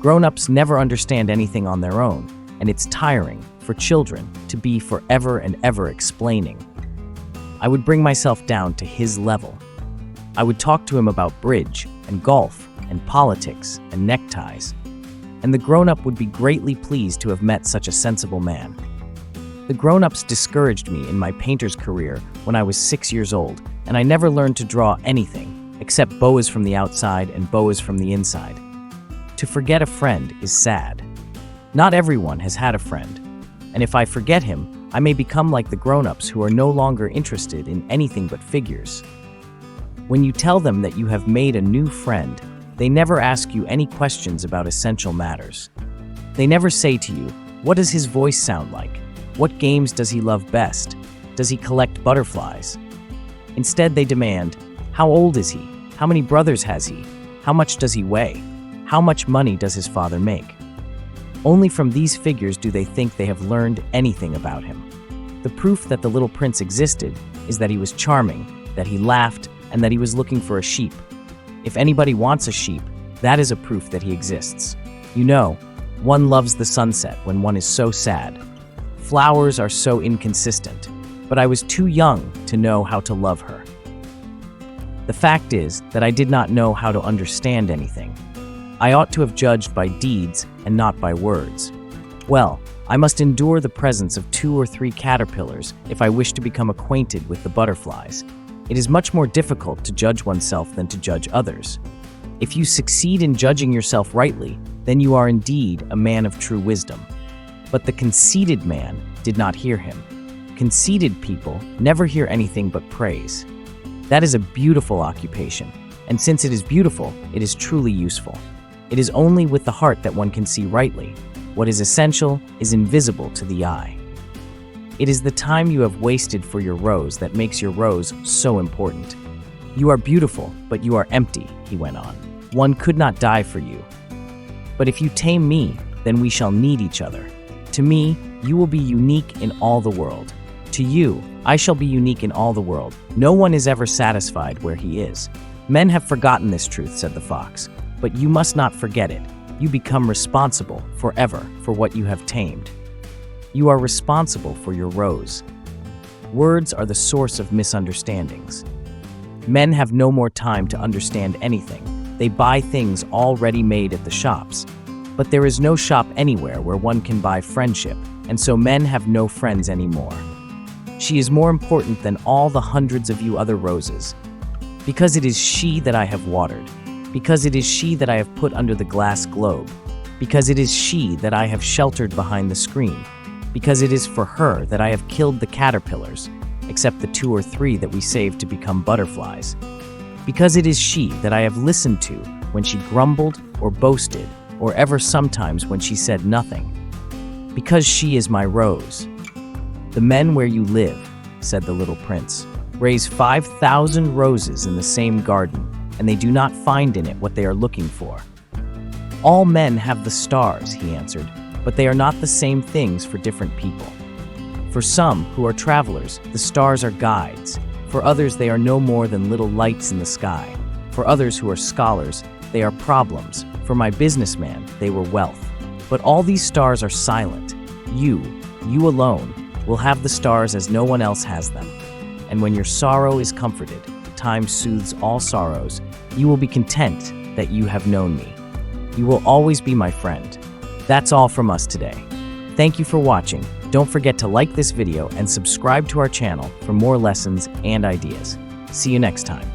Grown-ups never understand anything on their own, and it's tiring for children to be forever and ever explaining. I would bring myself down to his level. I would talk to him about bridge and golf and politics and neckties, and the grown-up would be greatly pleased to have met such a sensible man. The grown-ups discouraged me in my painter's career when I was 6 years old, and I never learned to draw anything except boas from the outside and boas from the inside. To forget a friend is sad. Not everyone has had a friend, and if I forget him, I may become like the grown-ups who are no longer interested in anything but figures. When you tell them that you have made a new friend, they never ask you any questions about essential matters. They never say to you, "What does his voice sound like? What games does he love best? Does he collect butterflies?" Instead, they demand, "How old is he? How many brothers has he? How much does he weigh? How much money does his father make?" Only from these figures do they think they have learned anything about him. The proof that the little prince existed is that he was charming, that he laughed, and that he was looking for a sheep. If anybody wants a sheep, that is a proof that he exists. You know, one loves the sunset when one is so sad. Flowers are so inconsistent, but I was too young to know how to love her. The fact is that I did not know how to understand anything. I ought to have judged by deeds and not by words. Well, I must endure the presence of 2 or 3 caterpillars if I wish to become acquainted with the butterflies. It is much more difficult to judge oneself than to judge others. If you succeed in judging yourself rightly, then you are indeed a man of true wisdom. But the conceited man did not hear him. Conceited people never hear anything but praise. That is a beautiful occupation, and since it is beautiful, it is truly useful. It is only with the heart that one can see rightly. What is essential is invisible to the eye. It is the time you have wasted for your rose that makes your rose so important. You are beautiful, but you are empty, he went on. One could not die for you. But if you tame me, then we shall need each other. To me, you will be unique in all the world. To you, I shall be unique in all the world. No one is ever satisfied where he is. Men have forgotten this truth, said the fox, but you must not forget it. You become responsible forever for what you have tamed. You are responsible for your rose. Words are the source of misunderstandings. Men have no more time to understand anything. They buy things already made at the shops. But there is no shop anywhere where one can buy friendship, and so men have no friends anymore. She is more important than all the hundreds of you other roses. Because it is she that I have watered. Because it is she that I have put under the glass globe. Because it is she that I have sheltered behind the screen. Because it is for her that I have killed the caterpillars, except the 2 or 3 that we saved to become butterflies. Because it is she that I have listened to when she grumbled or boasted, or ever sometimes when she said nothing. Because she is my rose. The men where you live, said the little prince, raise 5,000 roses in the same garden, and they do not find in it what they are looking for. All men have the stars, he answered, but they are not the same things for different people. For some who are travelers, the stars are guides. For others, they are no more than little lights in the sky. For others who are scholars, they are problems. For my businessman, they were wealth. But all these stars are silent. You alone, will have the stars as no one else has them. And when your sorrow is comforted, time soothes all sorrows, you will be content that you have known me. You will always be my friend. That's all from us today. Thank you for watching. Don't forget to like this video and subscribe to our channel for more lessons and ideas. See you next time.